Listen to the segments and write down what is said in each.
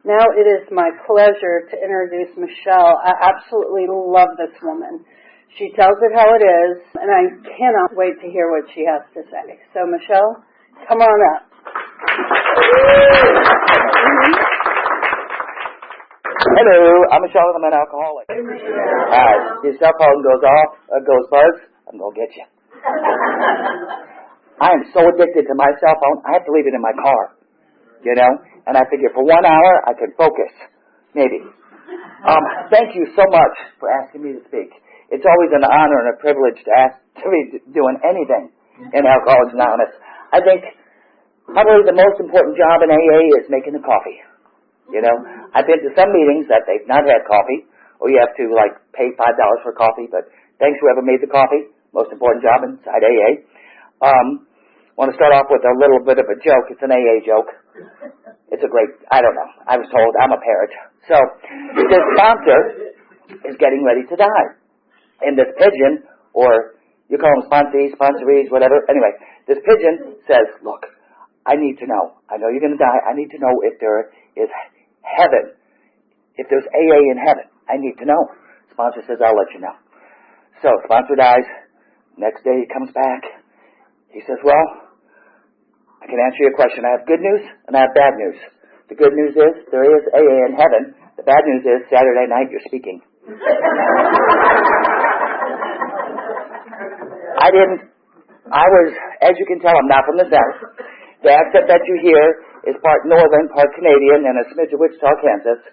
Now it is my pleasure to introduce Michelle. I absolutely love this woman. She tells it how it is, and I cannot wait to hear what she has to say. So, Michelle, come on up. Hello, I'm Michelle, and I'm an alcoholic. Your cell phone goes buzz, I'm going to get you. I am so addicted to my cell phone, I have to leave it in my car, and I figure for 1 hour I can focus, maybe. Thank you so much for asking me to speak. It's always an honor and a privilege to be doing anything in Alcoholics Anonymous. I think probably the most important job in AA is making the coffee. I've been to some meetings that they've not had coffee, or you have to pay $5 for coffee, but thanks whoever made the coffee. Most important job inside AA. Want to start off with a little bit of a joke. It's an AA joke. It's a great, I don't know. I was told I'm a parrot. So, this sponsor is getting ready to die. And this pigeon, or you call them sponsorees, whatever. Anyway, this pigeon says, look, I need to know. I know you're going to die. I need to know if there is heaven. If there's AA in heaven. I need to know. Sponsor says, I'll let you know. So, sponsor dies. Next day he comes back. He says, well, I can answer your question. I have good news and I have bad news. The good news is there is AA in heaven. The bad news is Saturday night you're speaking. I was, as you can tell, I'm not from the South. The accent that you hear is part Northern, part Canadian, and a smidge of Wichita, Kansas.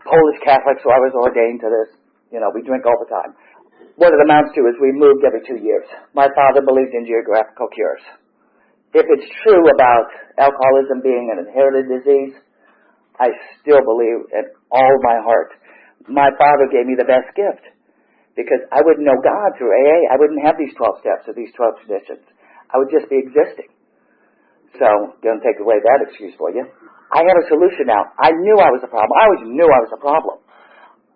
Polish Catholic, so I was ordained to this. We drink all the time. What it amounts to is we moved every 2 years. My father believed in geographical cures. If it's true about alcoholism being an inherited disease, I still believe in all my heart. My father gave me the best gift because I wouldn't know God through AA. I wouldn't have these 12 steps or these 12 traditions. I would just be existing. So, don't take away that excuse for you. I have a solution now. I knew I was a problem. I always knew I was a problem.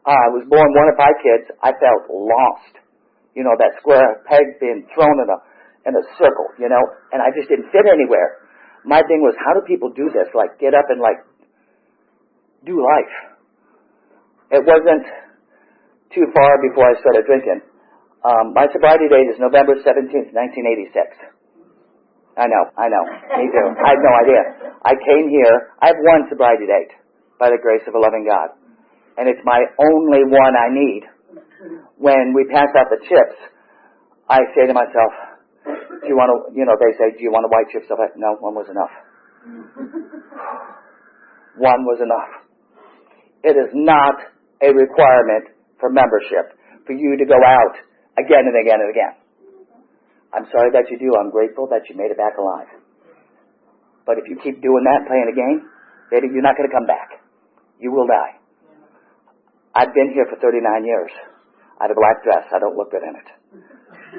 I was born one of 5 kids. I felt lost. That square peg being thrown in a circle, and I just didn't fit anywhere. My thing was, how do people do this? Get up and, do life. It wasn't too far before I started drinking. My sobriety date is November 17th, 1986. I know. Me too. I had no idea. I came here. I have one sobriety date, by the grace of a loving God. And it's my only one I need. When we pass out the chips, I say to myself, do you want to, they say, do you want a white chip? So I, no, one was enough. One was enough. It is not a requirement for membership for you to go out again and again and again. I'm sorry that you do. I'm grateful that you made it back alive. But if you keep doing that, playing a game, baby, you're not going to come back. You will die. I've been here for 39 years. I have a black dress. I don't look good in it.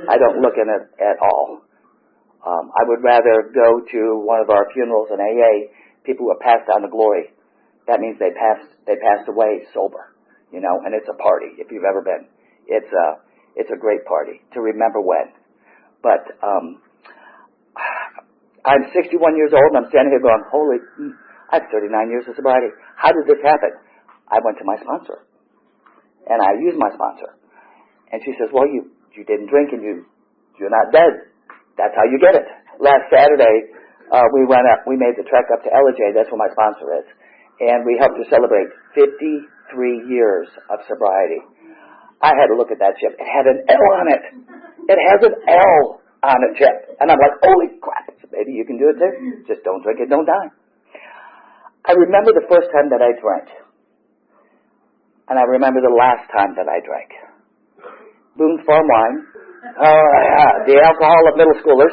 I don't look in it at all. I would rather go to one of our funerals in AA, people who have passed on to glory. That means they passed away sober, and it's a party if you've ever been. It's a great party to remember when. But I'm 61 years old and I'm standing here going, I have 39 years of sobriety. How did this happen? I went to my sponsor. And I used my sponsor. And she says, well, you didn't drink and you're not dead. That's how you get it. Last Saturday, we made the trek up to LJ. That's where my sponsor is. And we helped her celebrate 53 years of sobriety. I had to look at that chip. It had an L on it. It has an L on a chip. And I'm like, holy crap. Maybe you can do it too. Just don't drink it, don't die. I remember the first time that I drank. And I remember the last time that I drank. Boone's Farm Wine. The alcohol of middle schoolers.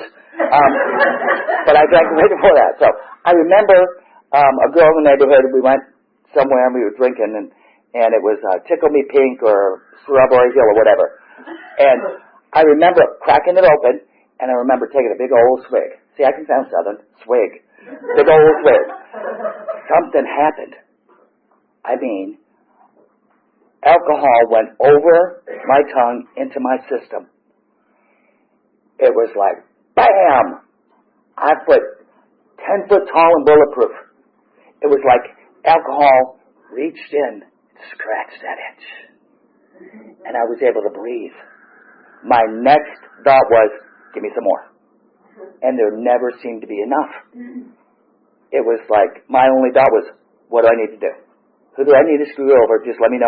But I drank way before that. So I remember a girl in the neighborhood. We went somewhere and we were drinking, and it was Tickle Me Pink or Strawberry Hill or whatever. And I remember cracking it open, and I remember taking a big old swig. See, I can sound Southern. Swig. Big old swig. Something happened. I mean, alcohol went over my tongue into my system. It was like, bam! I put 10 foot tall and bulletproof. It was like alcohol reached in, scratched that itch, and I was able to breathe. My next thought was, give me some more. And there never seemed to be enough. It was like, my only thought was, what do I need to do? Who do I need to screw over? Just let me know.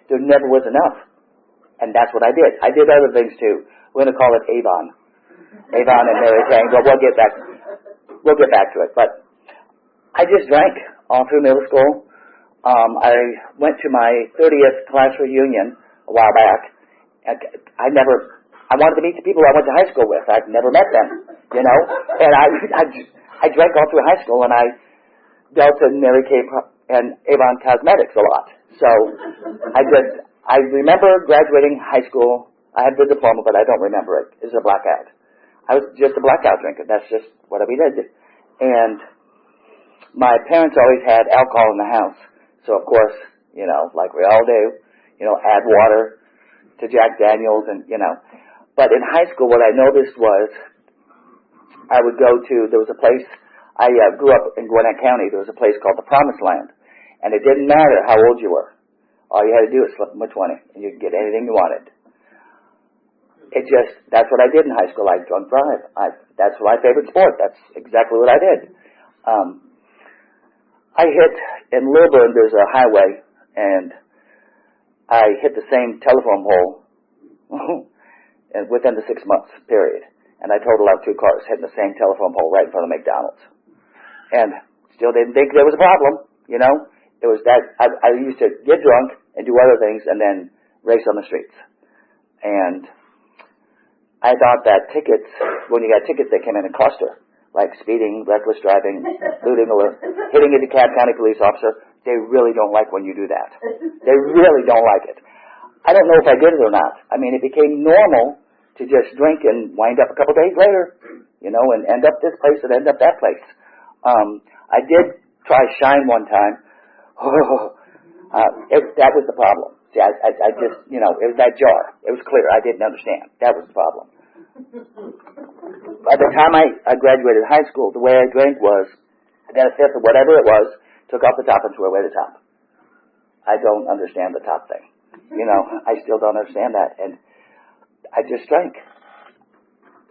There never was enough. And that's what I did. I did other things too. We're going to call it Avon. Avon and Mary Kay. But we'll get back to it. But I just drank all through middle school. I went to my 30th class reunion a while back. I wanted to meet the people I went to high school with. I'd never met them, And I drank all through high school, and I dealt in Mary Kay and Avon Cosmetics a lot. So I remember graduating high school. I had the diploma, but I don't remember it. It was a blackout. I was just a blackout drinker. That's just what we did. And my parents always had alcohol in the house. So, of course, like we all do, add water to Jack Daniels But in high school, what I noticed was I would go to, there was a place, I grew up in Gwinnett County. There was a place called the Promised Land. And it didn't matter how old you were. All you had to do was slip them a 20, and you could get anything you wanted. That's what I did in high school. I drunk drive. That's my favorite sport. That's exactly what I did. I hit, in Lilburn, there's a highway, and I hit the same telephone pole within the 6 months period. And I totaled out 2 cars hitting the same telephone pole right in front of McDonald's. And still didn't think there was a problem, It was that I used to get drunk and do other things and then race on the streets. And I thought that tickets, when you got tickets, they came in and cost her. Like speeding, reckless driving, looting, or hitting a DeKalb County police officer. They really don't like when you do that. They really don't like it. I don't know if I did it or not. I mean, it became normal to just drink and wind up a couple days later, and end up this place and end up that place. I did try Shine one time. That was the problem. See, I just, it was that jar. It was clear. I didn't understand. That was the problem. By the time I graduated high school, the way I drank was, I got a fifth of whatever it was, took off the top and threw away the top. I don't understand the top thing. I still don't understand that. And I just drank.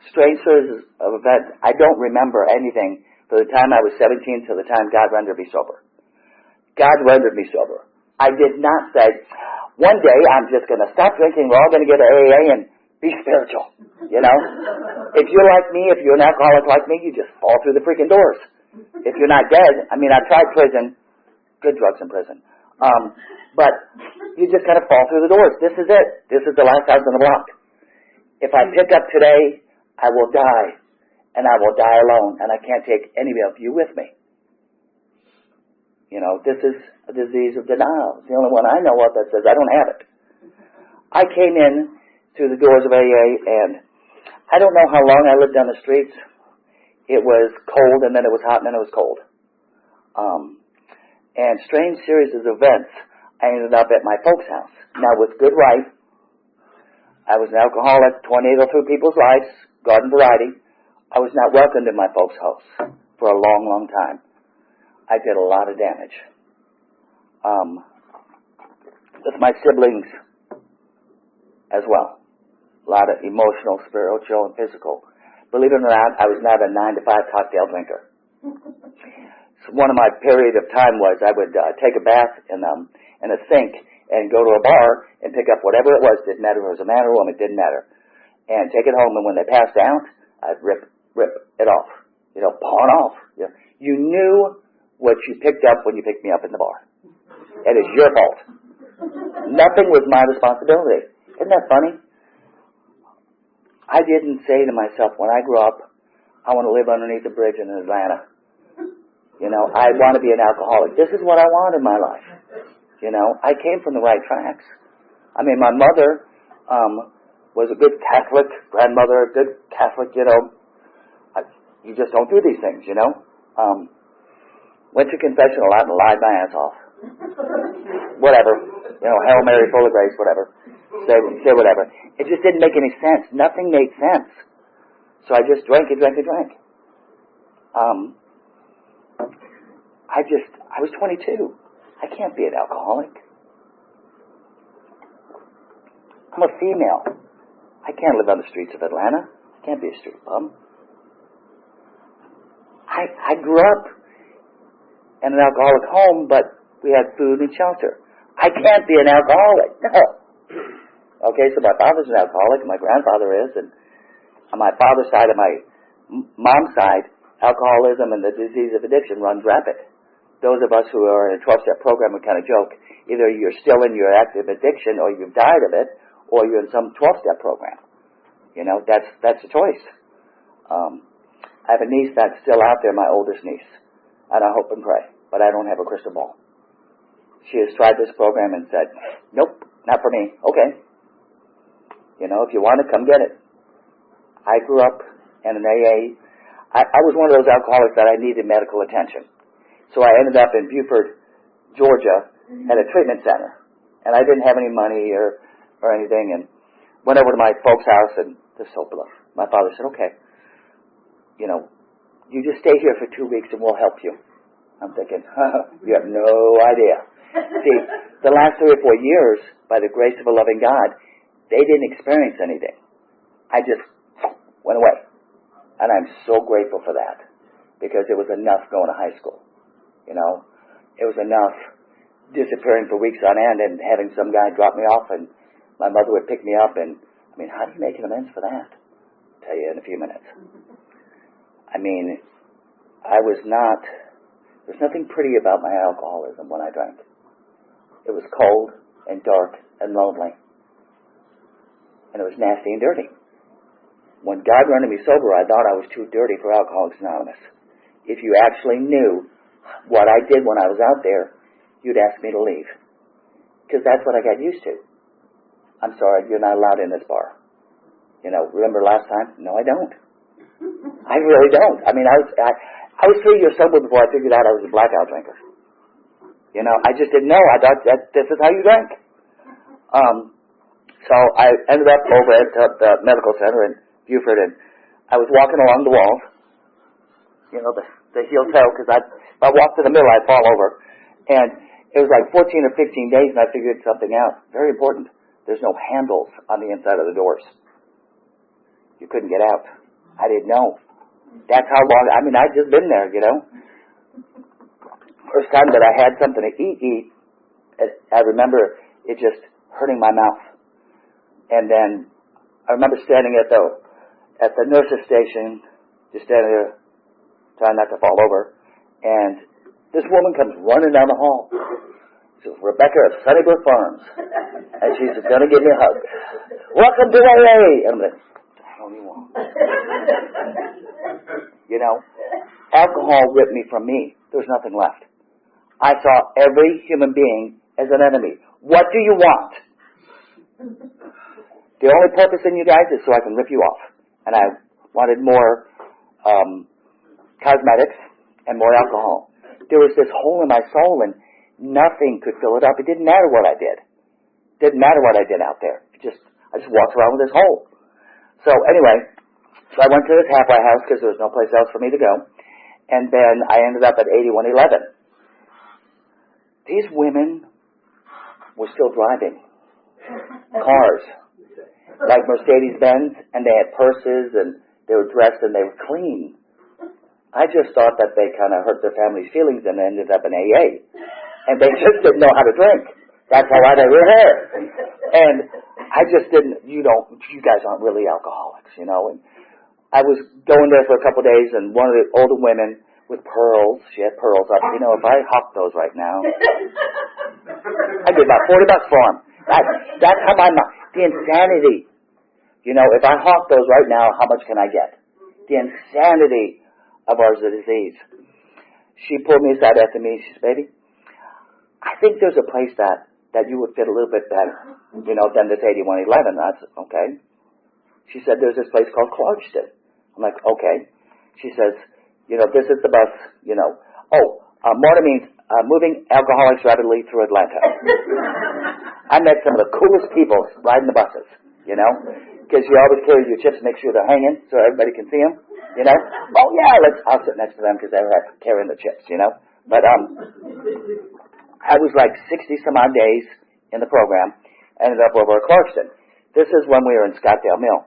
Strange series of events. I don't remember anything from the time I was 17 to the time God rendered me sober. God rendered me sober. I did not say, one day I'm just going to stop drinking, we're all going to get to AA and be spiritual. If you're like me, if you're an alcoholic like me, you just fall through the freaking doors. If you're not dead, I tried prison, good drugs in prison. But you just kind of fall through the doors. This is it. This is the last house on the block. If I pick up today, I will die, and I will die alone, and I can't take any of you with me. This is a disease of denial. It's the only one I know of that says I don't have it. I came in through the doors of AA, and I don't know how long I lived on the streets. It was cold, and then it was hot, and then it was cold. And strange series of events, I ended up at my folks' house. Now, with good right, I was an alcoholic, tornado through people's lives, garden variety. I was not welcomed in my folks' house for a long, long time. I did a lot of damage. With my siblings as well. A lot of emotional, spiritual, and physical. Believe it or not, I was not a 9 to 5 cocktail drinker. So one of my period of time was I would take a bath in a sink and go to a bar and pick up whatever it was. Didn't matter if it was a man or a woman, it didn't matter. And take it home, and when they passed out, I'd rip it off. Pawn off. You knew what you picked up when you picked me up in the bar. It is your fault. Nothing was my responsibility. Isn't that funny? I didn't say to myself, when I grow up, I want to live underneath a bridge in Atlanta. I want to be an alcoholic. This is what I want in my life. I came from the right tracks. My mother was a good Catholic, grandmother, a good Catholic, You just don't do these things, Went to confession a lot and lied my ass off. Whatever. Hail Mary, full of grace, whatever. Say whatever. It just didn't make any sense. Nothing made sense. So I just drank and drank and drank. I was 22. I can't be an alcoholic. I'm a female. I can't live on the streets of Atlanta. I can't be a street bum. I grew up in an alcoholic home, but we had food and shelter. I can't be an alcoholic. No. Okay, so my father's an alcoholic, and my grandfather is, and on my father's side and my mom's side, alcoholism and the disease of addiction runs rapid. Those of us who are in a 12-step program would kind of joke, either you're still in your active addiction or you've died of it, or you're in some 12-step program. You know, that's a choice. I have a niece that's still out there, my oldest niece, and I hope and pray, but I don't have a crystal ball. She has tried this program and said, nope, not for me. Okay. You know, if you want it, come get it. I grew up in an AA. I was one of those alcoholics that I needed medical attention. So I ended up in Beaufort, Georgia, at a treatment center. And I didn't have any money or anything, and went over to my folks' house, and they're so bluff. My father said, okay, you know, you just stay here for 2 weeks and we'll help you. I'm thinking, you have no idea. See, the last 3 or 4 years, by the grace of a loving God, they didn't experience anything. I just went away. And I'm so grateful for that, because it was enough going to high school. You know, it was enough disappearing for weeks on end and having some guy drop me off, and my mother would pick me up, and, I mean, how do you make an amends for that? I'll tell you in a few minutes. I mean, there's nothing pretty about my alcoholism when I drank. It was cold and dark and lonely. And it was nasty and dirty. When God rendered me sober, I thought I was too dirty for Alcoholics Anonymous. If you actually knew what I did when I was out there, you'd ask me to leave. Because that's what I got used to. I'm sorry, you're not allowed in this bar. You know, remember last time? No, I don't. I really don't. I mean, I was 3 years sober before I figured out I was a blackout drinker. You know, I just didn't know. I thought that this is how you drank. So I ended up over at the medical center in Beaufort, and I was walking along the walls, you know, the heel toe, because if I walked to the middle, I'd fall over. And it was like 14 or 15 days, and I figured something out. Very important. There's no handles on the inside of the doors. You couldn't get out. I didn't know. That's how long, I mean, I'd just been there, you know. First time that I had something to eat, I remember it just hurting my mouth. And then I remember standing at the nurse's station, just standing there, trying not to fall over, and this woman comes running down the hall. She says, Rebecca of Sunnybrook Farms. And she's going to give me a hug. Welcome to AA. And I'm like, I don't even want. You know, alcohol ripped me from me. There's nothing left. I saw every human being as an enemy. What do you want? The only purpose in you guys is so I can rip you off. And I wanted more cosmetics and more alcohol. There was this hole in my soul, and nothing could fill it up. It didn't matter what I did. It didn't matter what I did out there. I just walked around with this hole. So anyway, I went to this halfway house because there was no place else for me to go. And then I ended up at 8111. These women were still driving cars like Mercedes-Benz, and they had purses, and they were dressed, and they were clean. I just thought that they kind of hurt their family's feelings and ended up in AA. And they just didn't know how to drink. That's how they were there. And I just didn't, you guys aren't really alcoholics, you know. And I was going there for a couple of days, and one of the older women with pearls, she had pearls up. You know, if I hawk those right now, I'd get about $40 for them. That's how the insanity. You know, if I hawk those right now, how much can I get? The insanity of our disease. She pulled me aside after me. She said, baby, I think there's a place that you would fit a little bit better, you know, than this 8111. I said, okay. She said, there's this place called Clarkston. I'm like, okay. She says, you know, this is the bus, you know. MORTA means moving alcoholics rapidly through Atlanta. I met some of the coolest people riding the buses, you know, because you always carry your chips, make sure they're hanging so everybody can see them, you know. Oh, yeah, I'll sit next to them because they're carrying the chips, you know. But I was like 60 some odd days in the program, ended up over at Clarkston. This is when we were in Scottdale Mill.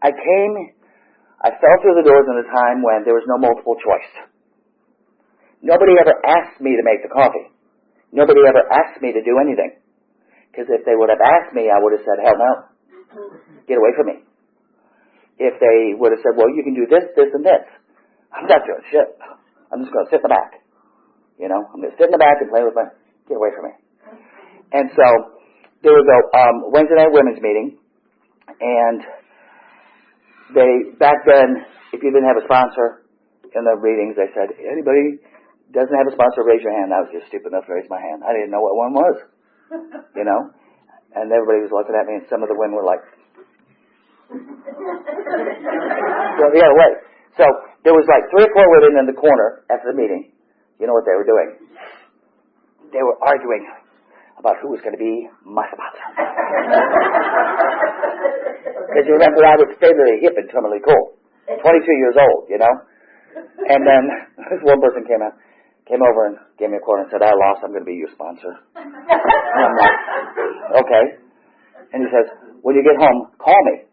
I fell through the doors in a time when there was no multiple choice. Nobody ever asked me to make the coffee. Nobody ever asked me to do anything. Because if they would have asked me, I would have said, hell no. Get away from me. If they would have said, well, you can do this, this, and this. I'm not doing shit. I'm just going to sit in the back. You know, I'm going to sit in the back and play with my, get away from me. And so, there was a Wednesday night women's meeting, and back then, if you didn't have a sponsor in the readings, they said, anybody doesn't have a sponsor, raise your hand. I was just stupid enough to raise my hand. I didn't know what one was, you know, and everybody was looking at me, and some of the women were like, so the other way. So, there was like 3 or 4 women in the corner after the meeting. You know what they were doing? They were arguing about who was going to be my sponsor. Because you remember I was fairly hip and terminally cool. 22 years old, you know? And then this one person came over and gave me a quarter and said, I lost, I'm going to be your sponsor. And I'm like, okay. And he says, when you get home, call me.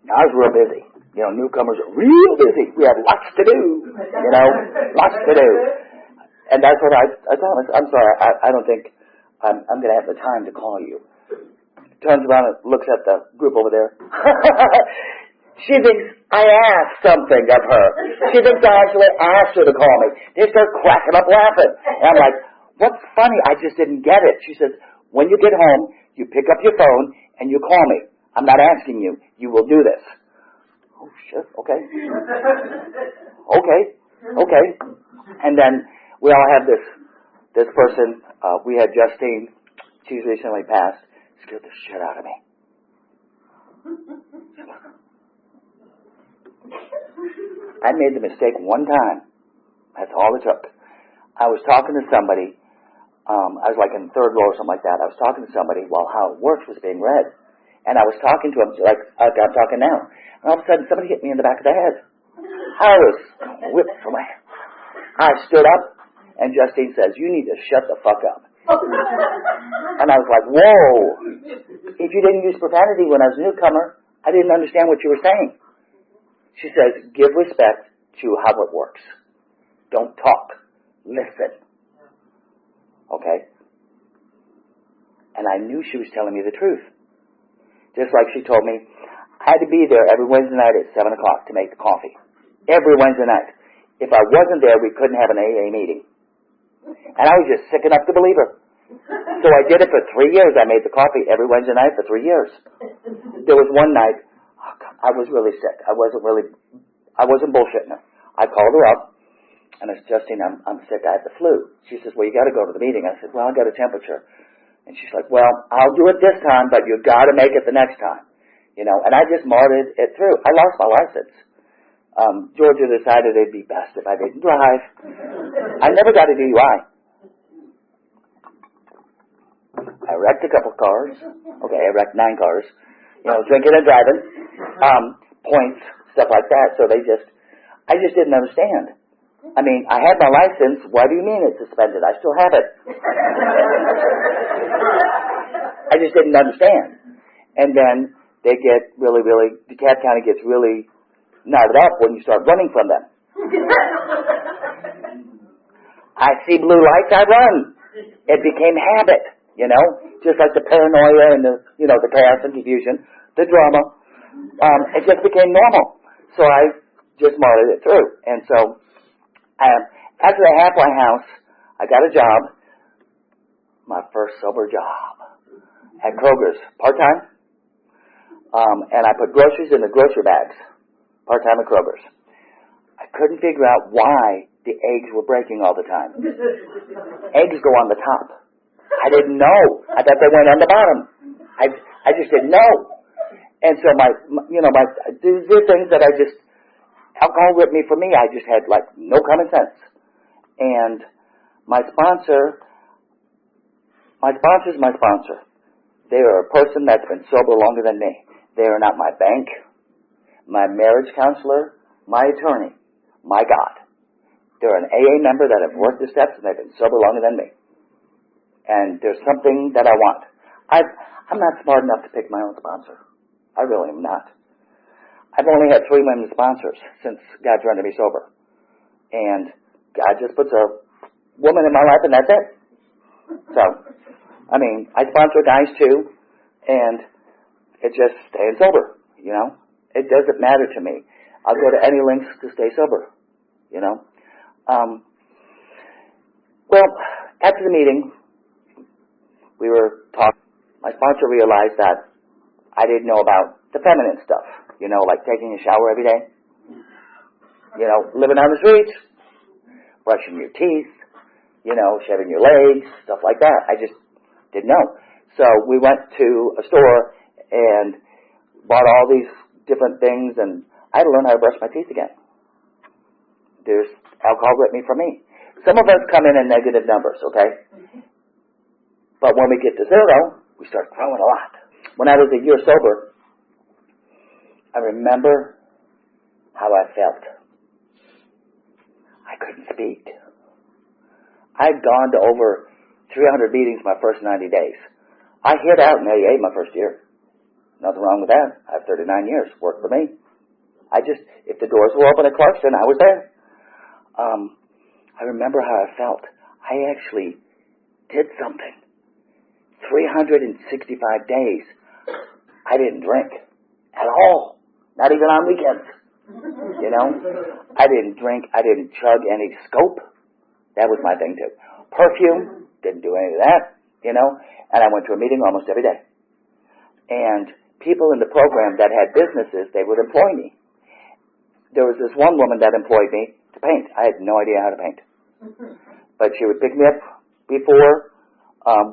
Now, I was real busy. You know, newcomers are real busy. We have lots to do. You know, lots to do. And that's what I told him. I'm sorry, I don't think I'm going to have the time to call you. Turns around and looks at the group over there. She thinks I asked something of her. She thinks I actually asked her to call me. They start cracking up laughing. And I'm like, what's funny? I just didn't get it. She says, when you get home, you pick up your phone and you call me. I'm not asking you. You will do this. Oh, shit, okay. Okay. And then we all have this person, we had Justine, she's recently passed, scared the shit out of me. I made the mistake one time. That's all it took. I was talking to somebody, I was like in the 3rd row or something like that. I was talking to somebody while How It Works was being read. And I was talking to him like I'm talking now. And all of a sudden, somebody hit me in the back of the head. I was whipped from my head. I stood up, and Justine says, you need to shut the fuck up. And I was like, whoa. If you didn't use profanity when I was a newcomer, I didn't understand what you were saying. She says, give respect to How It Works. Don't talk. Listen. Okay? And I knew she was telling me the truth. Just like she told me, I had to be there every Wednesday night at 7 o'clock to make the coffee. Every Wednesday night. If I wasn't there, we couldn't have an AA meeting. And I was just sick enough to believe her. So I did it for 3 years. I made the coffee every Wednesday night for 3 years. There was one night, I was really sick. I wasn't bullshitting her. I called her up, and I said, Justine, I'm sick. I have the flu. She says, well, you got to go to the meeting. I said, well, I got a temperature. And she's like, well, I'll do it this time, but you got to make it the next time. You know, and I just martyred it through. I lost my license. Georgia decided it'd be best if I didn't drive. I never got a DUI. I wrecked a couple cars. Okay, I wrecked 9 cars. You know, drinking and driving, points, stuff like that. So I just didn't understand. I mean, I had my license. Why do you mean it's suspended? I still have it. I just didn't understand. And then they get really, DeKalb County gets really knotted up when you start running from them. I see blue lights, I run. It became habit, you know, just like the paranoia and the chaos and confusion, the drama. It just became normal. So I just martyred it through. And so after the halfway house, I got a job, my first sober job, at Kroger's, part-time. And I put groceries in the grocery bags, part-time at Kroger's. I couldn't figure out why the eggs were breaking all the time. Eggs go on the top. I didn't know. I thought they went on the bottom. I just didn't know. And so these are things that alcohol ripped me for me. I just had like no common sense. And my sponsor's my sponsor. They are a person that's been sober longer than me. They are not my bank, my marriage counselor, my attorney, my God. They're an AA member that have worked the steps and they've been sober longer than me. And there's something that I want. I'm not smart enough to pick my own sponsor. I really am not. I've only had 3 women sponsors since God's rendered me sober. And God just puts a woman in my life and that's it. So, I mean, I sponsor guys too, and it's just staying sober, you know. It doesn't matter to me. I'll go to any lengths to stay sober, you know. Well, after the meeting, we were talking. My sponsor realized that I didn't know about the feminine stuff, you know, like taking a shower every day, you know, living on the streets, brushing your teeth, you know, shaving your legs, stuff like that. I just didn't know. So we went to a store and bought all these different things, and I had to learn how to brush my teeth again. There's alcohol written for me. Some of us come in negative numbers, okay? But when we get to 0, we start growing a lot. When I was a year sober, I remember how I felt. I couldn't speak. I'd gone to over 300 meetings my first 90 days. I hid out in AA my first year. Nothing wrong with that. I have 39 years. Worked for me. If the doors were open at Clarkston, I was there. I remember how I felt. I actually did something. 365 days, I didn't drink at all. Not even on weekends. You know? I didn't drink. I didn't chug any scope. That was my thing too. Perfume, didn't do any of that, you know. And I went to a meeting almost every day. And people in the program that had businesses, they would employ me. There was this one woman that employed me to paint. I had no idea how to paint. But she would pick me up before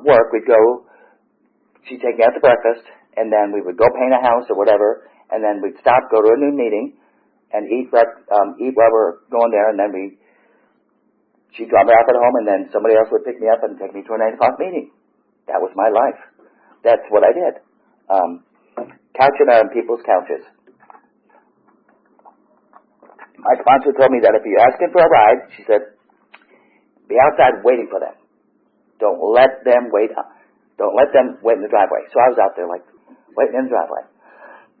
work. We'd go, she'd take me out to breakfast, and then we would go paint a house or whatever, and then we'd stop, go to a new meeting, and eat while we were going there, and then she'd drop me off at home, and then somebody else would pick me up and take me to a 9 o'clock meeting. That was my life. That's what I did. Couching on people's couches. My sponsor told me that if you're asking for a ride, she said, be outside waiting for them. Don't let them wait in the driveway. So I was out there like waiting in the driveway.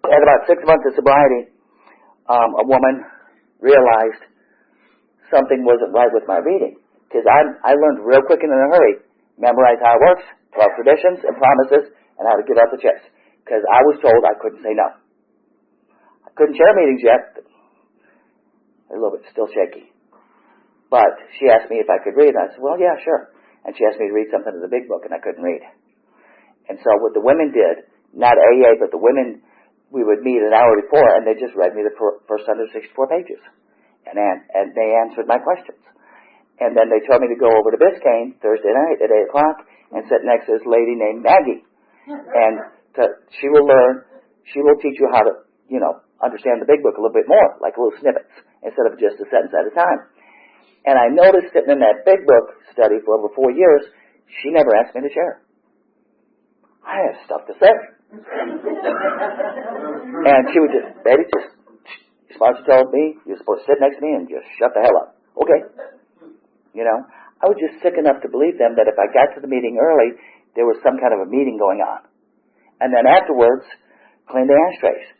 At about 6 months of sobriety, a woman realized something wasn't right with my reading. Because I learned real quick and in a hurry, memorize how it works, 12 traditions and promises, and how to give out the chips. Because I was told I couldn't say no. I couldn't share meetings yet. A little bit still shaky. But she asked me if I could read, and I said, well, yeah, sure. And she asked me to read something in the big book, and I couldn't read. And so what the women did, not AA, but the women, we would meet an hour before, and they just read me the first 164 pages. And they answered my questions. And then they told me to go over to Biscayne Thursday night at 8 o'clock and sit next to this lady named Maggie. And she will teach you how to, understand the big book a little bit more, like little snippets, instead of just a sentence at a time. And I noticed sitting in that big book study for over 4 years, she never asked me to share. I have stuff to say. And she would just, baby, your sponsor told me you're supposed to sit next to me and just shut the hell up. Okay. I was just sick enough to believe them that if I got to the meeting early, there was some kind of a meeting going on. And then afterwards, clean the ashtrays,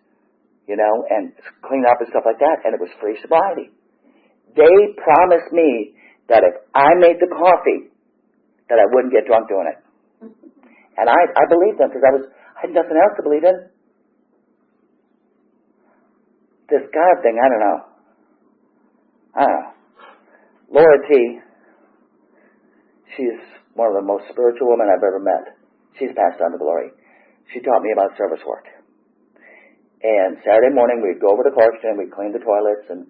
and clean up and stuff like that, and it was free sobriety. They promised me that if I made the coffee, that I wouldn't get drunk doing it. And I believed them because I had nothing else to believe in. This God thing, I don't know. Laura T., she's one of the most spiritual women I've ever met. She's passed on to glory. She taught me about service work. And Saturday morning, we'd go over to Clarkston, we'd clean the toilets and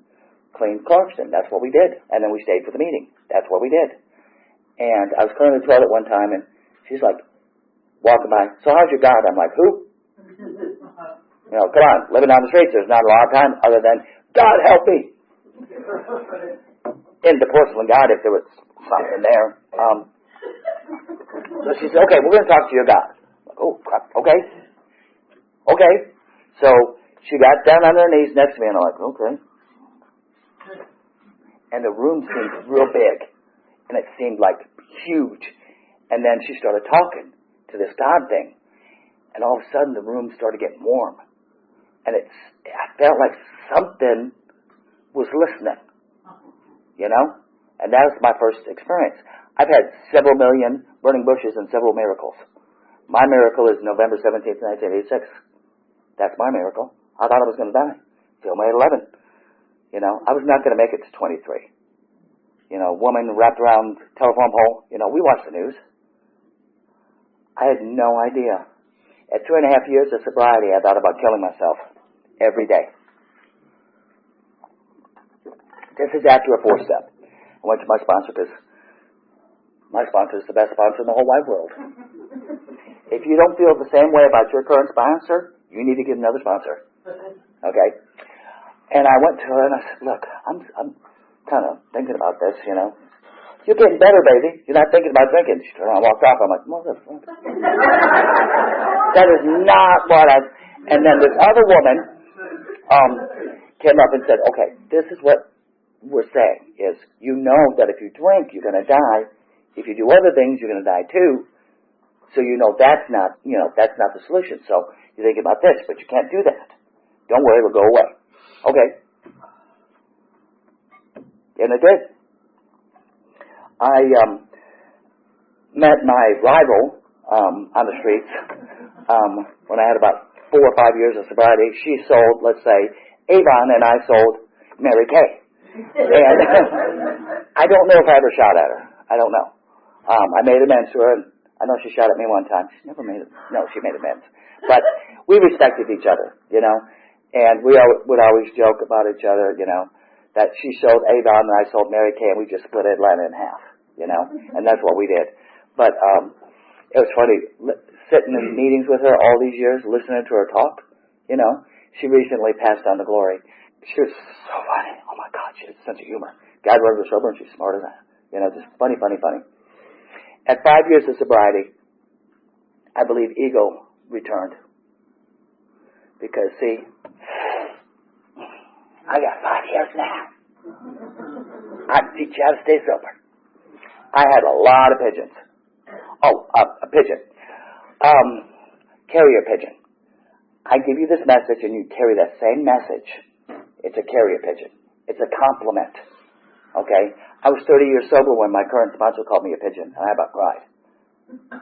clean Clarkston. That's what we did. And then we stayed for the meeting. That's what we did. And I was cleaning the toilet one time, and she's like, walking by, so how's your God? I'm like, who? Come on, living on the streets, there's not a lot of time other than, God help me. In the porcelain God, if there was something there. So she said, okay, we're going to talk to your God. I'm like, oh, crap, okay. Okay. So she got down on her knees next to me, and I'm like, okay. and the room seemed real big, and it seemed like huge. And then she started talking to this God thing, and all of a sudden the room started getting warm, and I felt like something was listening, you know? And that was my first experience. I've had several million burning bushes and several miracles. My miracle is November 17th, 1986. That's my miracle. I thought I was going to die. Till May 11. You know, I was not going to make it to 23. You know, woman wrapped around telephone pole. You know, we watch the news. I had no idea. At 2.5 years of sobriety, I thought about killing myself every day. This is after a 4-step. I went to my sponsor because my sponsor is the best sponsor in the whole wide world. If you don't feel the same way about your current sponsor, you need to get another sponsor. Okay? And I went to her and I said, look, I'm kind of thinking about this, you know. You're getting better, baby. You're not thinking about drinking. She turned around and walked off. I'm like, motherfucker. That is not what And then this other woman came up and said, okay, this is what we're saying, is you know that if you drink, you're going to die. If you do other things, you're going to die too. So you know that's not the solution. So you think about this, but you can't do that. Don't worry, it'll go away. Okay. And it did. I met my rival on the streets when I had about 4 or 5 years of sobriety. She sold, let's say, Avon, and I sold Mary Kay. And I don't know if I ever shot at her. I don't know. I made amends to her, and I know she shot at me one time. She never made it. No, she made amends. But we respected each other, you know, and we would always joke about each other, you know, that she sold Avon and I sold Mary Kay, and we just split Atlanta in half, you know, and that's what we did. But it was funny sitting in meetings with her all these years, listening to her talk, you know. She recently passed on to glory. She was so funny. Oh, my God, she had a sense of humor. God loved her sober, and she's smart as that. You know, just funny, funny, funny. At 5 years of sobriety, I believe ego returned. Because, see, I got 5 years now. I can teach you how to stay sober. I had a lot of pigeons. Oh, a pigeon. Carrier pigeon. I give you this message and you carry that same message. It's a carrier pigeon. It's a compliment. Okay? I was 30 years sober when my current sponsor called me a pigeon, and I about cried.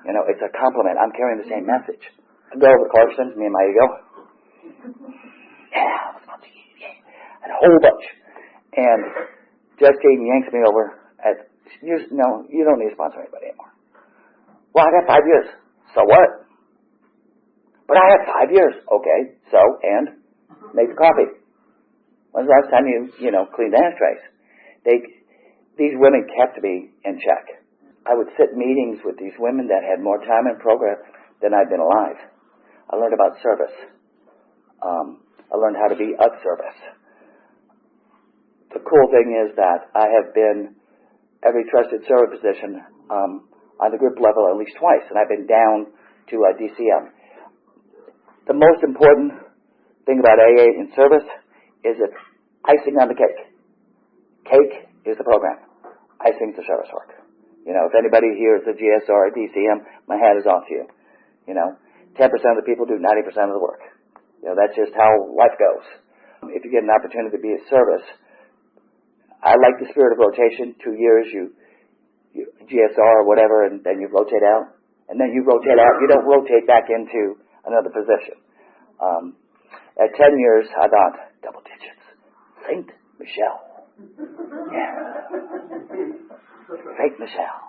You know, it's a compliment. I'm carrying the same message. I go over to Clarkston, me and my ego. Yeah, I'm a sponsor. Yeah. And a whole bunch. And Judge Caden yanks me over no, you don't need to sponsor anybody anymore. Well, I got 5 years. So what? But I have 5 years. Okay, so, and? Make the coffee. When's the last time you cleaned the ashtrays? These women kept me in check. I would sit in meetings with these women that had more time in program than I'd been alive. I learned about service. I learned how to be of service. The cool thing is that I have been every trusted server position on the group level at least twice, and I've been down to DCM. The most important thing about AA in service is it's icing on the cake. Cake is the program. Icing's the service work. You know, if anybody here is a GSR or DCM, my hat is off to you. You know, 10% of the people do 90% of the work. You know, that's just how life goes. If you get an opportunity to be of service, I like the spirit of rotation. 2 years, you GSR or whatever, and then you rotate out. And then you rotate out. You don't rotate back into another position. At 10 years, I thought, double digits. Saint Michelle. Yeah. Saint Michelle.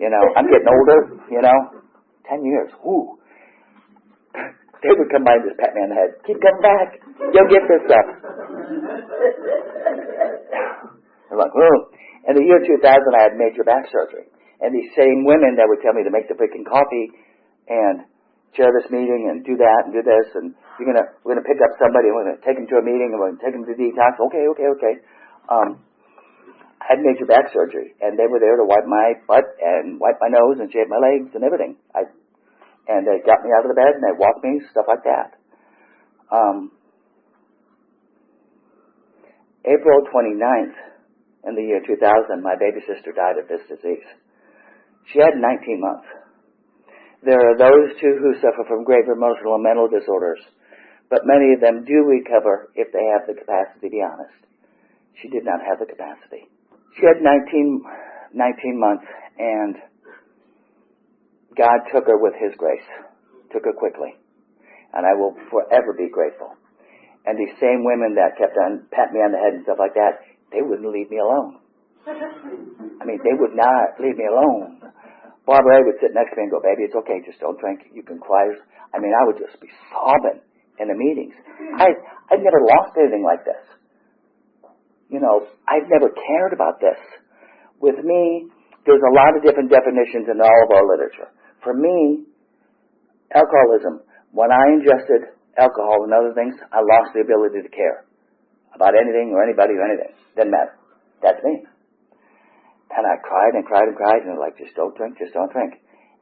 You know, I'm getting older, you know. 10 years. Ooh. They would come by and just pat me on the head. Keep coming back. You'll get this stuff. I'm like, oh. In the year 2000, I had major back surgery. And these same women that would tell me to make the freaking coffee and chair this meeting and do that and do this, and we're gonna pick up somebody and we're gonna take them to a meeting and we're gonna take them to detox. Okay. I had major back surgery, and they were there to wipe my butt and wipe my nose and shave my legs and everything. And they got me out of the bed and they walked me, stuff like that. April 29th in the year 2000, my baby sister died of this disease. She had 19 months. There are those, too, who suffer from grave emotional and mental disorders, but many of them do recover if they have the capacity to be honest. She did not have the capacity. She had 19 months, and God took her with His grace, took her quickly, and I will forever be grateful. And these same women that kept on patting me on the head and stuff like that, they wouldn't leave me alone. I mean, they would not leave me alone. Barbara would sit next to me and go, baby, it's okay, just don't drink. You can cry. I mean, I would just be sobbing in the meetings. I'd never lost anything like this. You know, I've never cared about this. With me, there's a lot of different definitions in all of our literature. For me, alcoholism, when I ingested alcohol and other things, I lost the ability to care about anything or anybody or anything. Didn't matter. That's me. And I cried and cried and cried, and they're like, just don't drink, just don't drink.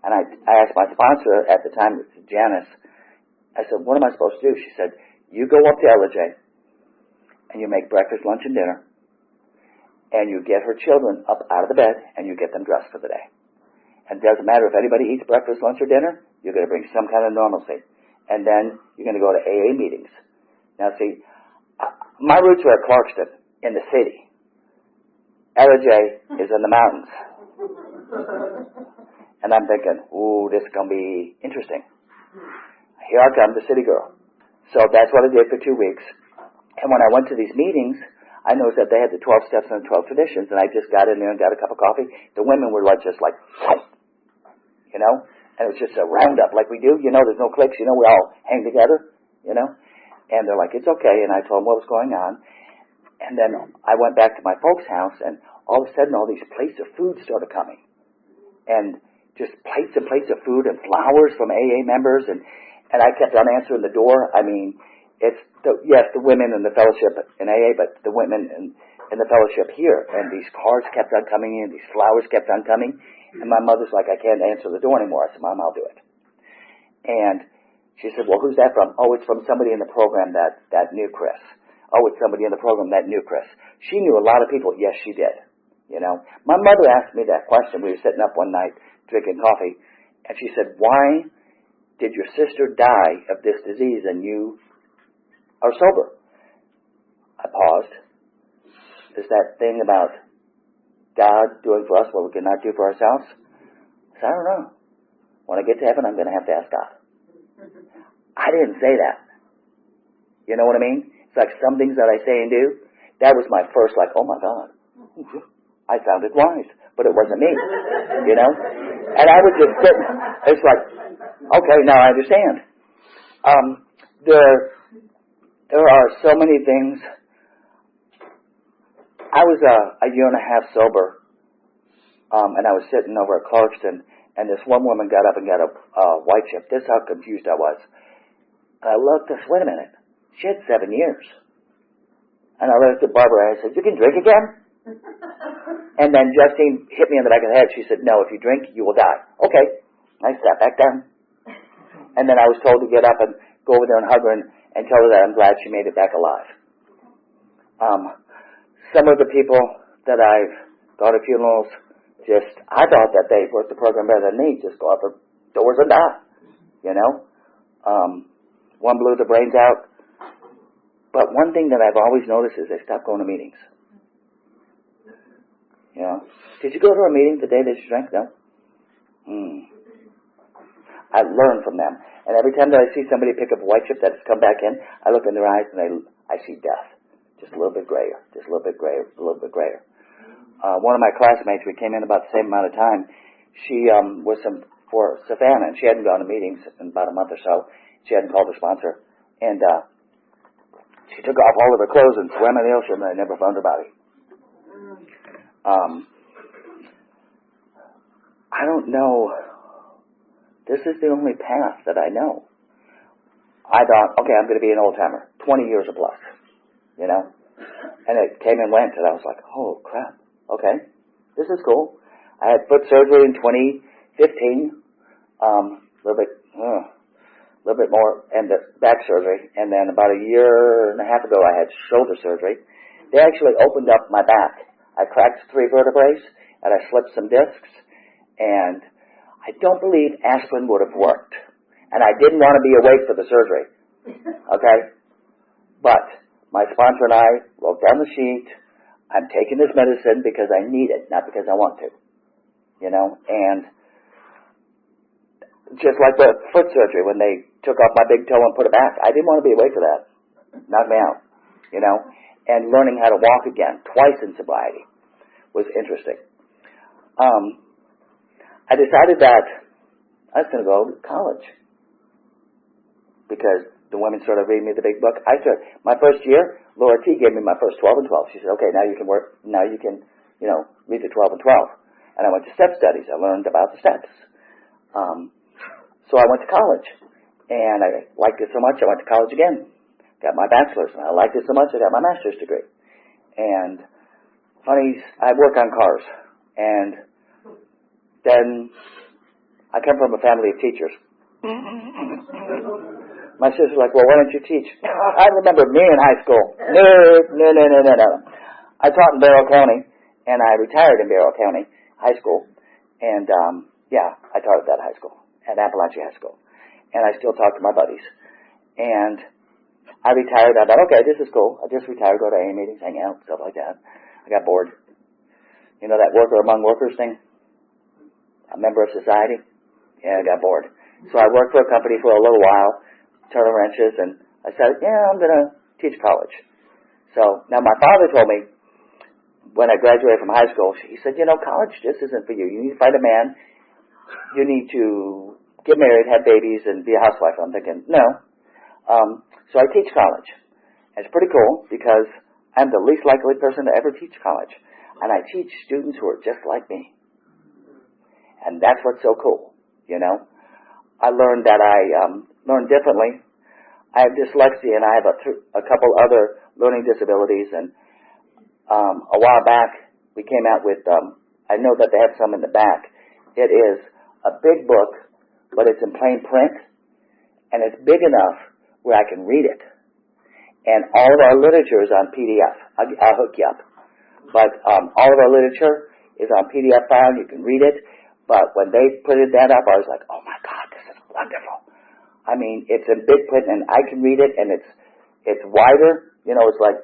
And I asked my sponsor at the time, Janice, I said, what am I supposed to do? She said, you go up to LJ, and you make breakfast, lunch, and dinner, and you get her children up out of the bed, and you get them dressed for the day. And it doesn't matter if anybody eats breakfast, lunch, or dinner, you're going to bring some kind of normalcy. And then you're going to go to AA meetings. Now, see, my roots were at Clarkston, in the city. LJ is in the mountains. And I'm thinking, ooh, this is going to be interesting. Here I come, the city girl. So that's what I did for 2 weeks. And when I went to these meetings, I noticed that they had the 12 steps and the 12 traditions, and I just got in there and got a cup of coffee. The women were just like, you know, and it was just a roundup like we do. You know, there's no cliques. You know, we all hang together, you know. And they're like, it's okay. And I told them what was going on. And then I went back to my folks' house, and all of a sudden all these plates of food started coming. And just plates and plates of food and flowers from AA members. And I kept on answering the door. I mean, it's, the women in the fellowship in AA, but the women in the fellowship here. And these cards kept on coming in. These flowers kept on coming. And my mother's like, I can't answer the door anymore. I said, Mom, I'll do it. And she said, well, who's that from? Oh, it's from somebody in the program that knew Chris. Oh, it's somebody in the program that knew Chris. She knew a lot of people. Yes, she did. You know, my mother asked me that question. We were sitting up one night drinking coffee, and she said, why did your sister die of this disease and you are sober? I paused. Is that thing about God doing for us what we cannot do for ourselves? I said, I don't know. When I get to heaven, I'm going to have to ask God. I didn't say that. You know what I mean? It's like some things that I say and do. That was my first, like, oh my God. I sounded wise, but it wasn't me. You know? And I was just sitting. It's like, okay, now I understand. There are so many things. I was a year and a half sober, and I was sitting over at Clarkston, and this one woman got up and got a white chip. This is how confused I was. And I looked, wait a minute. She had 7 years. And I looked at Barbara and I said, you can drink again? And then Justine hit me in the back of the head. She said, no, if you drink, you will die. Okay. I sat back down. And then I was told to get up and go over there and hug her and tell her that I'm glad she made it back alive. Some of the people that I've gone to funerals, I thought that they worked the program better than me. Just go out the doors and die. You know? One blew the brains out. But one thing that I've always noticed is they stopped going to meetings. You know? Did you go to a meeting the day that you drank? No? I learned from them. And every time that I see somebody pick up a white chip that has come back in, I look in their eyes and I see death. Just a little bit grayer. Just a little bit grayer. A little bit grayer. One of my classmates, we came in about the same amount of time. She was for Savannah, and she hadn't gone to meetings in about a month or so. She hadn't called her sponsor. And she took off all of her clothes and swam in the ocean, and I never found her body. I don't know. This is the only path that I know. I thought, okay, I'm going to be an old-timer, 20 years or plus, you know? And it came and went, and I was like, oh, crap, okay, this is cool. I had foot surgery in 2015, a little bit more, and the back surgery, and then about a year and a half ago I had shoulder surgery. They actually opened up my back. I cracked 3 vertebrae, and I slipped some discs, and I don't believe aspirin would have worked. And I didn't want to be awake for the surgery, okay? But my sponsor and I wrote down the sheet, I'm taking this medicine because I need it, not because I want to, and just like the foot surgery, when they took off my big toe and put it back, I didn't want to be awake for that. Knocked me out, and learning how to walk again, twice in sobriety, was interesting. I decided that I was going to go to college because the women started reading me the big book. My first year, Laura T. gave me my first 12 and 12. She said, okay, now you can read the 12 and 12. And I went to step studies. I learned about the steps. So I went to college, and I liked it so much, I went to college again. Got my bachelor's, and I liked it so much, I got my master's degree. And funny, I work on cars. And then I come from a family of teachers. My sister's like, well, why don't you teach? I remember me in high school. No. I taught in Barrow County, and I retired in Barrow County High School. And, I taught at that high school, at Appalachia High School. And I still talk to my buddies. And I retired. I thought, okay, this is cool. I just retired, go to AA meetings, hang out, stuff like that. I got bored. You know that worker among workers thing? A member of society? Yeah, I got bored. So I worked for a company for a little while, turning wrenches, and I said, I'm going to teach college. So now my father told me, when I graduated from high school, he said, college just isn't for you. You need to find a man. You need to get married, have babies, and be a housewife. I'm thinking, no. So I teach college. And it's pretty cool because I'm the least likely person to ever teach college. And I teach students who are just like me. And that's what's so cool, I learned that I learn differently. I have dyslexia, and I have a couple other learning disabilities. And a while back, we came out with, I know that they have some in the back. It is a big book, but it's in plain print, and it's big enough where I can read it. And all of our literature is on PDF. I'll hook you up. But all of our literature is on PDF file. You can read it. But when they printed that up, I was like, oh my God, this is wonderful. I mean, it's in big print, and I can read it, and it's wider. It's like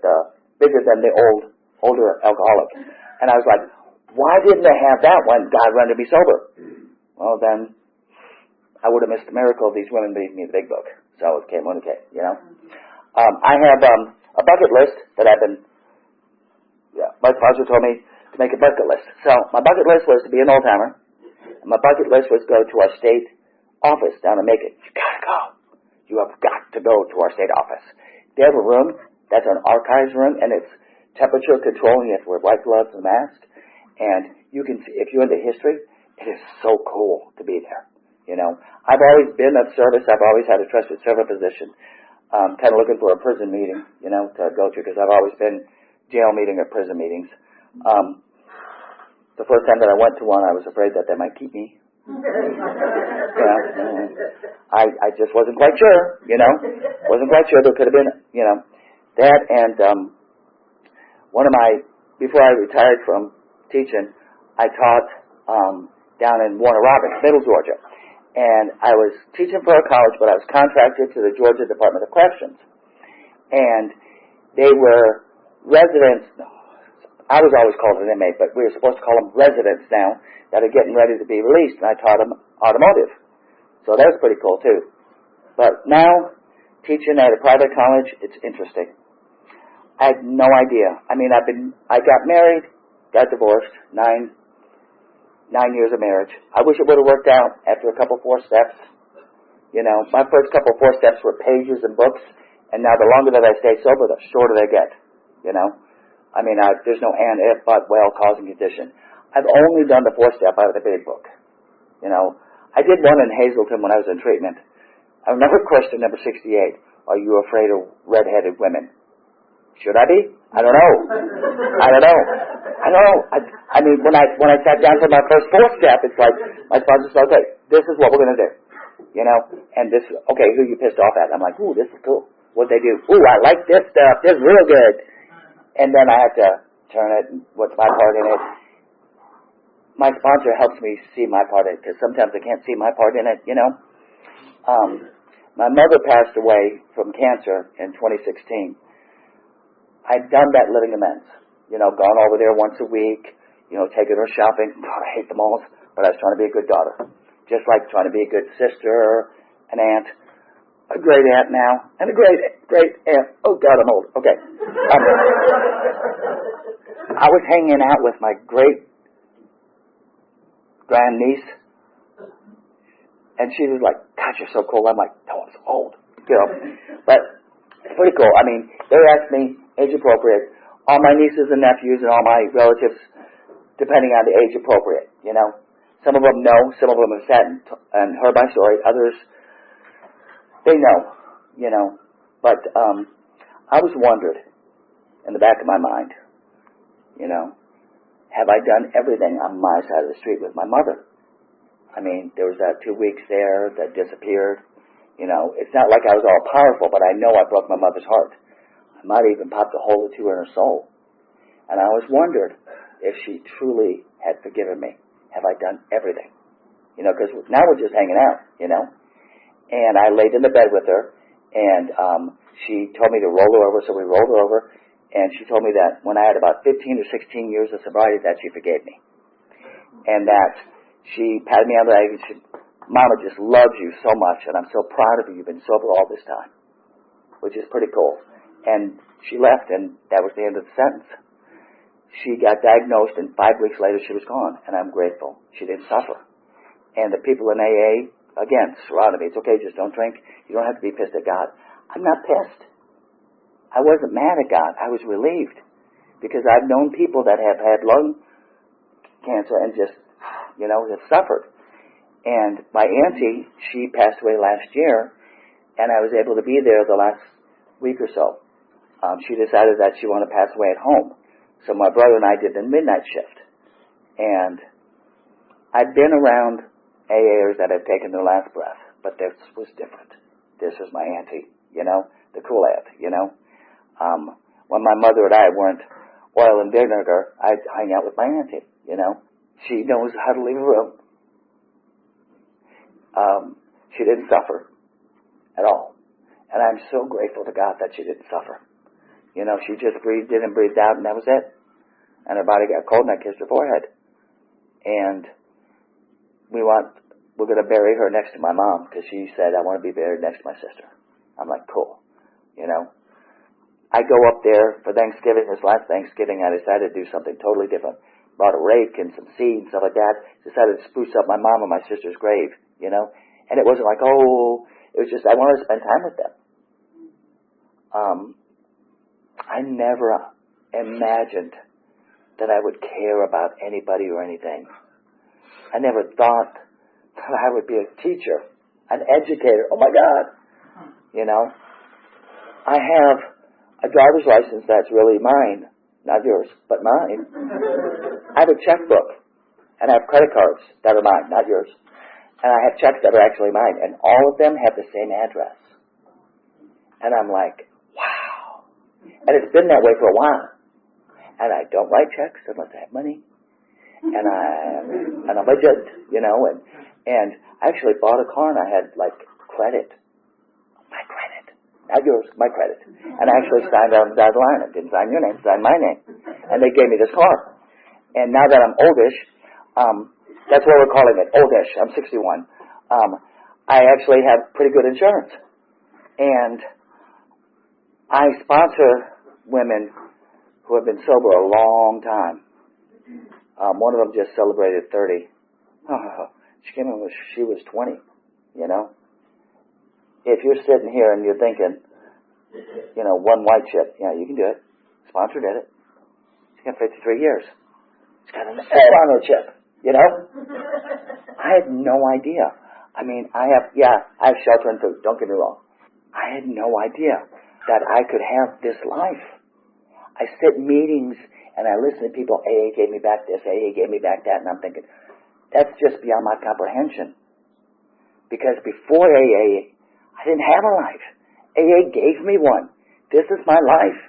bigger than the older alcoholic. And I was like, why didn't they have that when God wanted to be sober? Well, then I would have missed the miracle of these women reading me the big book. So it came when it came, I have a bucket list that my sponsor told me to make a bucket list. So my bucket list was to be an old-timer. And my bucket list was to go to our state office down in Macon. You gotta go. You have got to go to our state office. They have a room that's an archives room, and it's temperature control, and you have to wear white gloves and a mask. And you can see, if you're into history, it is so cool to be there. I've always been of service. I've always had a trusted servant position. Kind of looking for a prison meeting, to go to, because I've always been jail meeting or prison meetings. The first time that I went to one, I was afraid that they might keep me. I just wasn't quite sure, Wasn't quite sure. There could have been, that. And before I retired from teaching, I taught down in Warner Robins, Middle Georgia. And I was teaching for a college, but I was contracted to the Georgia Department of Corrections. And they were residents. I was always called an inmate, but we were supposed to call them residents now that are getting ready to be released. And I taught them automotive. So that was pretty cool, too. But now, teaching at a private college, it's interesting. I had no idea. I mean, I got married, got divorced, 9 years of marriage. I wish it would have worked out after a couple 4 steps. My first couple 4 steps were pages and books, and now the longer that I stay sober, the shorter they get. I mean, there's no and, if, but, well, cause, and condition. I've only done the 4-step out of the big book. I did one in Hazleton when I was in treatment. I remember question number 68. Are you afraid of red-headed women? Should I be? I don't know. I mean, when I sat down for my first 4-step, it's like, my sponsor said, okay, this is what we're going to do. And this, okay, who you pissed off at? I'm like, ooh, this is cool. What'd they do? Ooh, I like this stuff. This is real good. And then I had to turn it, and what's my part in it. My sponsor helps me see my part in it, because sometimes I can't see my part in it, you know. My mother passed away from cancer in 2016. I'd done that living amends, you know, gone over there once a week, you know, taking her shopping. God, I hate the malls, but I was trying to be a good daughter. Just like trying to be a good sister, an aunt, a great aunt now, and a great aunt. Oh, God, I'm old. Okay. I was hanging out with my great grandniece, and she was like, God, you're so cool. I'm like, no, I'm so old. You know, but it's pretty cool. I mean, they asked me, age appropriate, all my nieces and nephews and all my relatives, depending on the age appropriate, you know. Some of them know, some of them have sat and heard my story. Others, they know, you know. But I was wondered in the back of my mind, you know, have I done everything on my side of the street with my mother? I mean, there was that 2 weeks there that disappeared. You know, it's not like I was all powerful, but I know I broke my mother's heart. I might have even popped a hole or two in her soul. And I always wondered if she truly had forgiven me. Have I done everything? You know, because now we're just hanging out, you know. And I laid in the bed with her, and she told me to roll her over, so we rolled her over. And she told me that when I had about 15 or 16 years of sobriety, that she forgave me. And that she patted me on the leg and she, Mama just loves you so much, and I'm so proud of you. You've been sober all this time, which is pretty cool. And she left, and that was the end of the sentence. She got diagnosed, and 5 weeks later she was gone, and I'm grateful. She didn't suffer. And the people in AA, again, surrounded me. It's okay, just don't drink. You don't have to be pissed at God. I'm not pissed. I wasn't mad at God. I was relieved, because I've known people that have had lung cancer and just, you know, have suffered. And my auntie, she passed away last year, and I was able to be there the last week or so. She decided that she wanted to pass away at home. So my brother and I did the midnight shift. And I've been around AAers that have taken their last breath, but this was different. This was my auntie, you know, the cool aunt, you know. When my mother and I weren't oil and vinegar, I'd hang out with my auntie, you know. She knows how to leave a room. She didn't suffer at all. And I'm so grateful to God that she didn't suffer. You know, she just breathed in and breathed out, and that was it. And her body got cold, and I kissed her forehead. And we're going to bury her next to my mom, because she said, I want to be buried next to my sister. I'm like, cool. You know, I go up there for Thanksgiving. This last Thanksgiving, I decided to do something totally different. Brought a rake and some seeds and stuff like that. Decided to spruce up my mom and my sister's grave, you know. And it wasn't like, oh, it was just I wanted to spend time with them. I never imagined that I would care about anybody or anything. I never thought that I would be a teacher, an educator. Oh, my God. You know, I have a driver's license that's really mine, not yours, but mine. I have a checkbook, and I have credit cards that are mine, not yours. And I have checks that are actually mine, and all of them have the same address. And I'm like, wow. And it's been that way for a while. And I don't write checks unless I have money. And I'm legit, you know, and I actually bought a car and I had like credit. My credit. Not yours, my credit. And I actually signed on the dotted line. I didn't sign your name, signed my name. And they gave me this car. And now that I'm oldish, that's what we're calling it, oldish. I'm 61. I actually have pretty good insurance. And I sponsor women who have been sober a long time. One of them just celebrated 30. She came in when she was 20, you know. If you're sitting here and you're thinking, you know, one white chip, yeah, you can do it. Sponsor did it. She's got 53 years. She's got an honor chip, you know. I had no idea. I mean, I have shelter and food, don't get me wrong. I had no idea that I could have this life. I sit in meetings and I listen to people, AA gave me back this, AA gave me back that, and I'm thinking, that's just beyond my comprehension. Because before AA, I didn't have a life. AA gave me one. This is my life.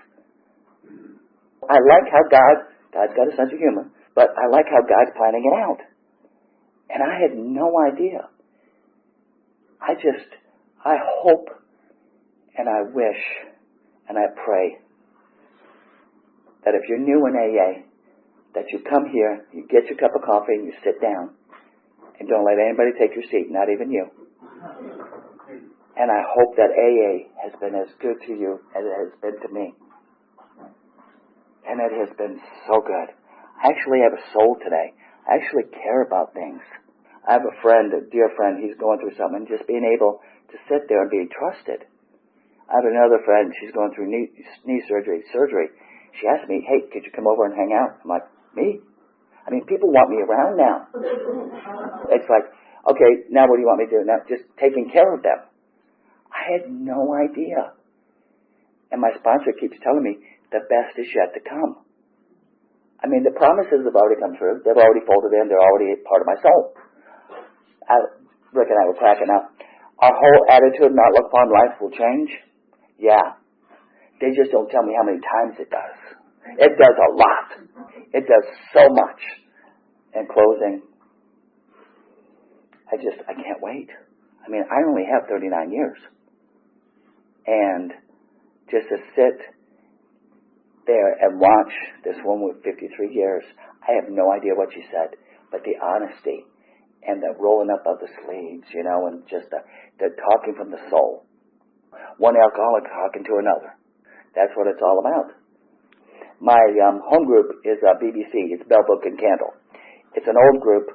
I like how God's got a sense of humor, but I like how God's planning it out. And I had no idea. I hope and I wish and I pray that if you're new in AA, that you come here, you get your cup of coffee, and you sit down, and don't let anybody take your seat, not even you. And I hope that AA has been as good to you as it has been to me. And it has been so good. I actually have a soul today. I actually care about things. I have a friend, a dear friend, he's going through something, and just being able to sit there and be trusted. I have another friend, she's going through knee surgery. She asked me, hey, could you come over and hang out? I'm like, me? I mean, people want me around now. It's like, okay, now what do you want me to do? Now, just taking care of them. I had no idea. And my sponsor keeps telling me, the best is yet to come. I mean, the promises have already come true. They've already folded in. They're already part of my soul. Rick and I were cracking up. Our whole attitude and outlook upon life will change. Yeah. They just don't tell me how many times it does. It does a lot. It does so much. In closing, I can't wait. I mean, I only have 39 years. And just to sit there and watch this woman with 53 years, I have no idea what she said, but the honesty and the rolling up of the sleeves, and just the talking from the soul. One alcoholic talking to another. That's what it's all about. My home group is BBC. It's Bell, Book, and Candle. It's an old group.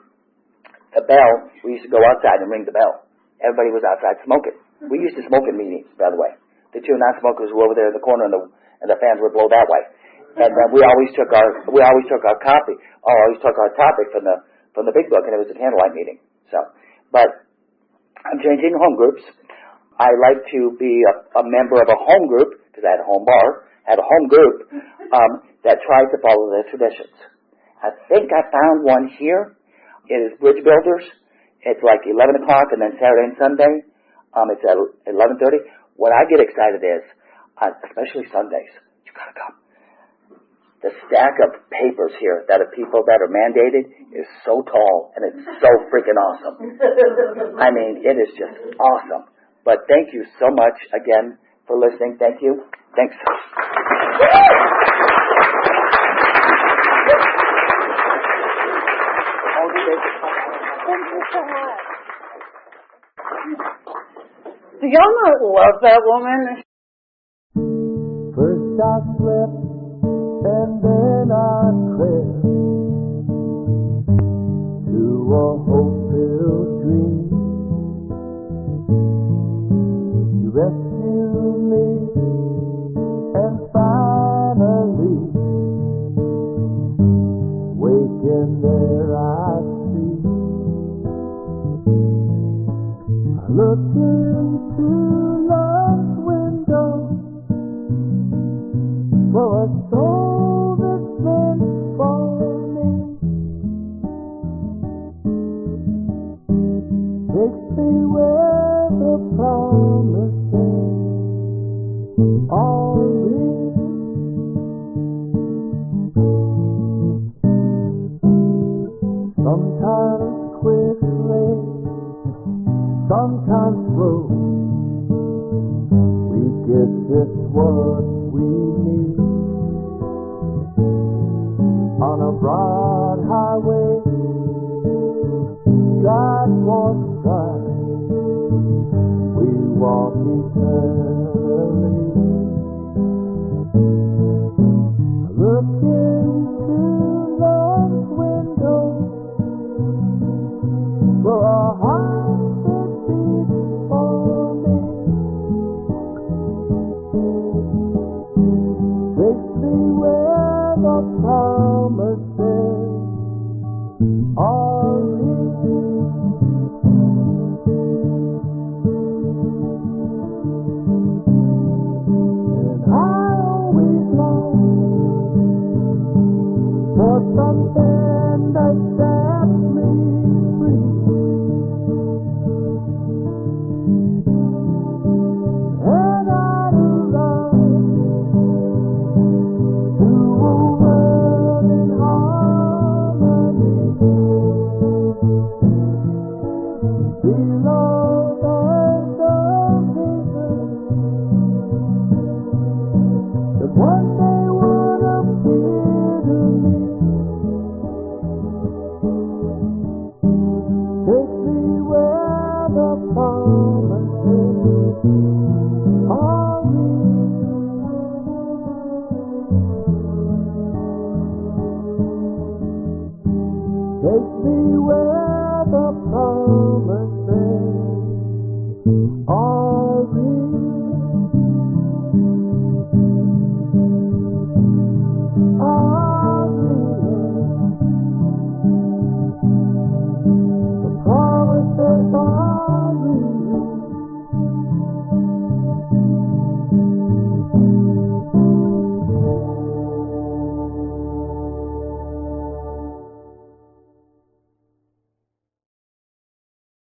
The bell, we used to go outside and ring the bell. Everybody was outside smoking. We used to smoke in meetings, by the way. The two non-smokers were over there in the corner, and the fans would blow that way. And we always took our topic from the big book, and it was a candlelight meeting. But I'm changing home groups. I like to be a member of a home group, because I had a home bar, had a home group that tries to follow the traditions. I think I found one here. It is Bridge Builders. It's like 11 o'clock, and then Saturday and Sunday, it's at 11:30. What I get excited is, especially Sundays, you gotta come. The stack of papers here that are people that are mandated is so tall, and it's so freaking awesome. I mean, it is just awesome. But thank you so much again for listening. Thank you. Thanks. Thank you so much. Do y'all not love that woman? First I slept and then I crept to a hope-filled dream. You rescued me, and finally, waking there I see. I look into love's window for a soul that's meant for me. Takes me where the promises all real. Sometimes quickly, sometimes slow, we get just what we need. On a broad highway, God walks by, we walk eternally. Look into love's window for a heart that beats for me. Takes me where the promises are real. And I always long for something that sets me free. And I love to Take me where the promised land.